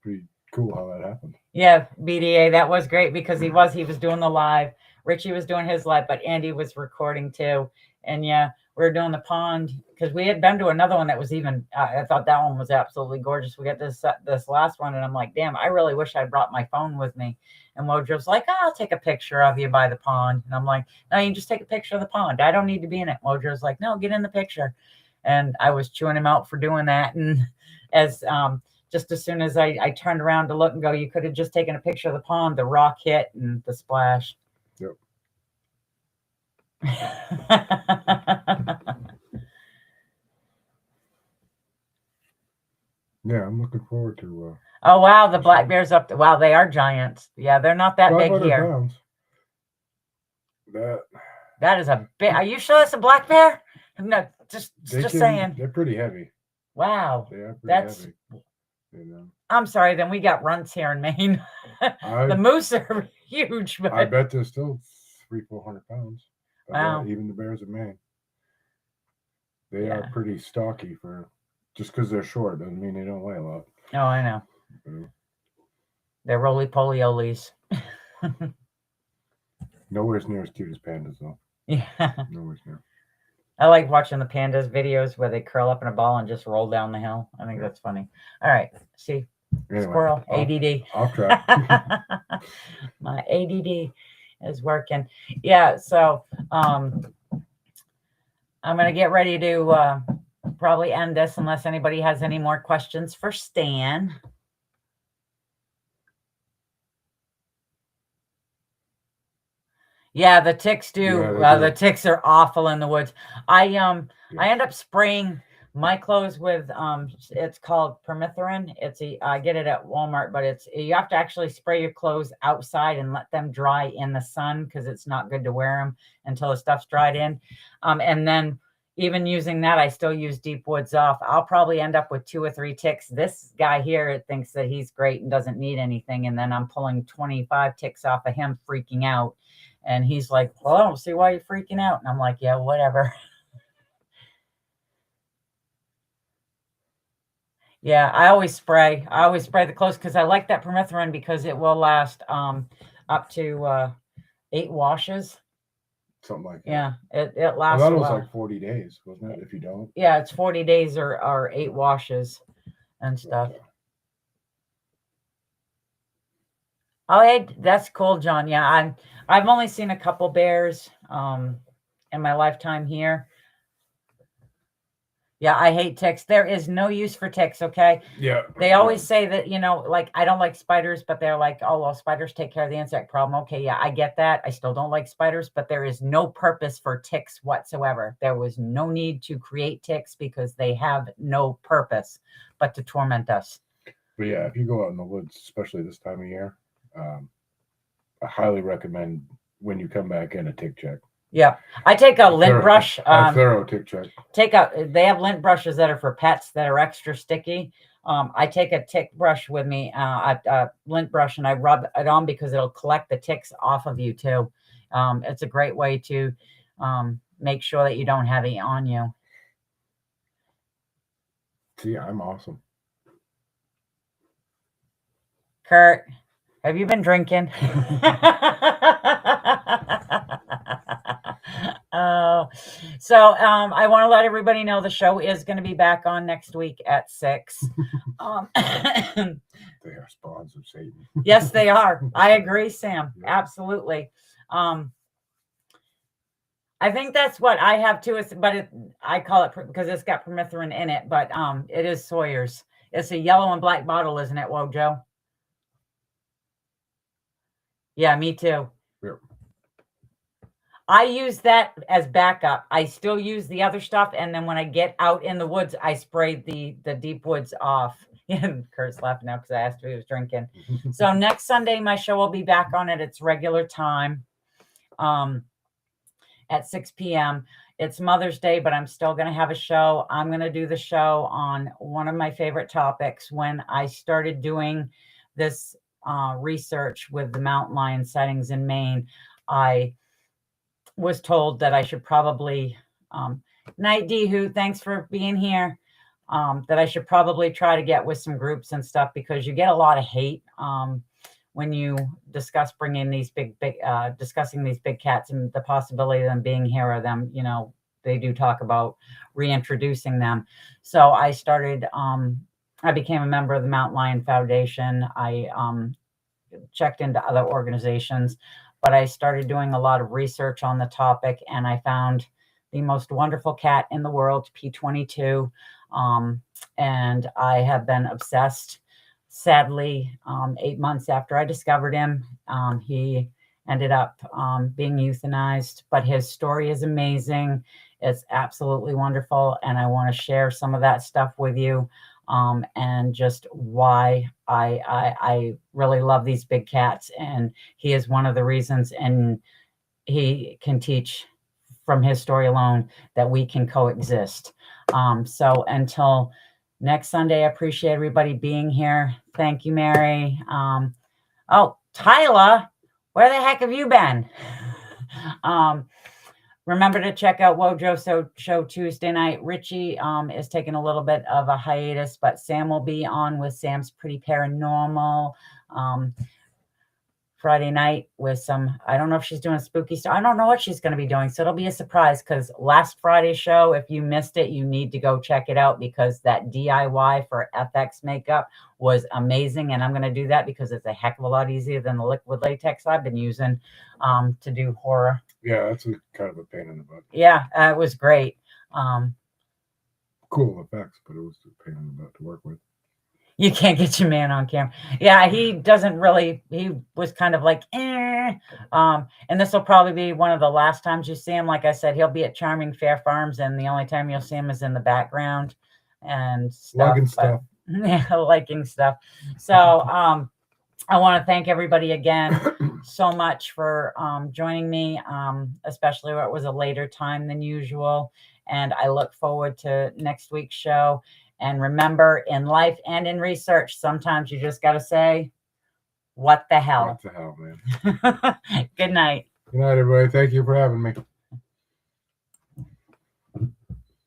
C: pretty cool how that happened.
B: Yeah, BDA, that was great because he was doing the live. Richie was doing his live, but Andy was recording too. And yeah, we were doing the pond because we had been to another one that was even, I thought that one was absolutely gorgeous. We got this last one and I'm like, damn, I really wish I brought my phone with me. And Wojo's like, I'll take a picture of you by the pond. And I'm like, no, you can just take a picture of the pond. I don't need to be in it. Wojo's like, no, get in the picture. And I was chewing him out for doing that. And as just as soon as I turned around to look and go, you could have just taken a picture of the pond, the rock hit and the splash.
C: Yep. Yeah, I'm looking forward to.
B: Oh wow, the black bears up. Wow, they are giants. Yeah, they're not that big here.
C: Pounds.
B: That is a big. Are you sure that's a black bear? No, just saying.
C: They're pretty heavy.
B: Wow,
C: they are pretty heavy. You know.
B: I'm sorry. Then we got runts here in Maine. The moose are huge. But
C: I bet they're still 300-400 pounds.
B: Wow.
C: Even the bears in Maine. They are pretty stocky for just because they're short doesn't mean they don't weigh a lot.
B: Oh, I know.
C: Yeah.
B: They're roly-poly-olies.
C: Nowhere near as cute as pandas, though.
B: Yeah.
C: Nowhere near.
B: I like watching the pandas videos where they curl up in a ball and just roll down the hill. I think that's funny. All right. See,
C: Anyway,
B: Squirrel, ADD.
C: Off track.
B: My ADD is working. Yeah, so I'm going to get ready to probably end this unless anybody has any more questions for Stan. Yeah, the ticks do.
C: Yeah,
B: The ticks are awful in the woods. I end up spraying my clothes with it's called permethrin. I get it at Walmart, but you have to actually spray your clothes outside and let them dry in the sun because it's not good to wear them until the stuff's dried in. And then even using that, I still use Deep Woods Off. I'll probably end up with 2 or 3 ticks. This guy here thinks that he's great and doesn't need anything, and then I'm pulling 25 ticks off of him, freaking out. And he's like, well, I don't see why you're freaking out. And I'm like, yeah, whatever. Yeah, I always spray the clothes because I like that permethrin because it will last up to 8 washes.
C: Something like that.
B: Yeah, it lasts.
C: I thought it was like 40 days, wasn't it? If you don't.
B: Yeah, it's 40 days or 8 washes and stuff. Okay. Oh, hey, that's cool, John. Yeah, I've only seen a couple bears in my lifetime here. Yeah, I hate ticks. There is no use for ticks, okay?
C: Yeah.
B: They always say that, like, I don't like spiders, but they're like, oh, well, spiders take care of the insect problem. Okay, yeah, I get that. I still don't like spiders, but there is no purpose for ticks whatsoever. There was no need to create ticks because they have no purpose but to torment us.
C: But yeah, if you go out in the woods, especially this time of year, I highly recommend when you come back in a tick check.
B: Yeah, I take a lint brush.
C: A thorough tick check.
B: They have lint brushes that are for pets that are extra sticky. I take a tick brush with me, a lint brush, and I rub it on because it'll collect the ticks off of you too. It's a great way to make sure that you don't have it on you.
C: See, I'm awesome.
B: Kurt, have you been drinking? So I want to let everybody know the show is going to be back on next week at 6.
C: They are spawns of Satan.
B: Yes, they are. I agree, Sam. Yeah. Absolutely. I think that's what I have too. But I call it because it's got permethrin in it. But it is Sawyer's. It's a yellow and black bottle, isn't it, Wojo? Yeah, me too.
C: Yep.
B: I use that as backup. I still use the other stuff, and then when I get out in the woods, I spray the Deep Woods Off. Kurt's laughing now because I asked if he was drinking. So next Sunday, my show will be back on at its regular time, at 6 p.m. It's Mother's Day, but I'm still going to have a show. I'm going to do the show on one of my favorite topics. When I started doing this research with the mountain lion sightings in Maine, I was told that I should probably, Night D, thanks for being here, that I should probably try to get with some groups and stuff because you get a lot of hate when you discuss bringing these discussing these big cats and the possibility of them being here or them, they do talk about reintroducing them. So I started, I became a member of the Mountain Lion Foundation. I checked into other organizations, but I started doing a lot of research on the topic, and I found the most wonderful cat in the world, P22, and I have been obsessed. Sadly, 8 months after I discovered him, he ended up being euthanized, but his story is amazing. It's absolutely wonderful, and I want to share some of that stuff with you. And just why I really love these big cats, and he is one of the reasons, and he can teach from his story alone that we can coexist. So until next Sunday, I appreciate everybody being here. Thank you, Mary. Oh, Tyler, where the heck have you been? Remember to check out Wojo show Tuesday night. Richie is taking a little bit of a hiatus, but Sam will be on with Sam's Pretty Paranormal. Friday night with some, I don't know if she's doing spooky stuff. I don't know what she's going to be doing. So it'll be a surprise, because last Friday's show, if you missed it, you need to go check it out, because that DIY for FX makeup was amazing. And I'm going to do that because it's a heck of a lot easier than the liquid latex I've been using to do horror.
C: Yeah, that's kind of a pain in the butt.
B: Yeah, it was great.
C: Cool effects, but it was a pain in the butt to work with.
B: You can't get your man on camera. Yeah, he doesn't really, he was kind of like, and this will probably be one of the last times you see him. Like I said, he'll be at Charming Fair Farms, and the only time you'll see him is in the background and stuff.
C: Liking stuff.
B: Yeah, liking stuff. So I want to thank everybody again so much for joining me, especially where it was a later time than usual. And I look forward to next week's show. And remember, in life and in research, sometimes you just got to say, what the hell?
C: What the hell, man?
B: Good night.
C: Good night, everybody. Thank you for having me.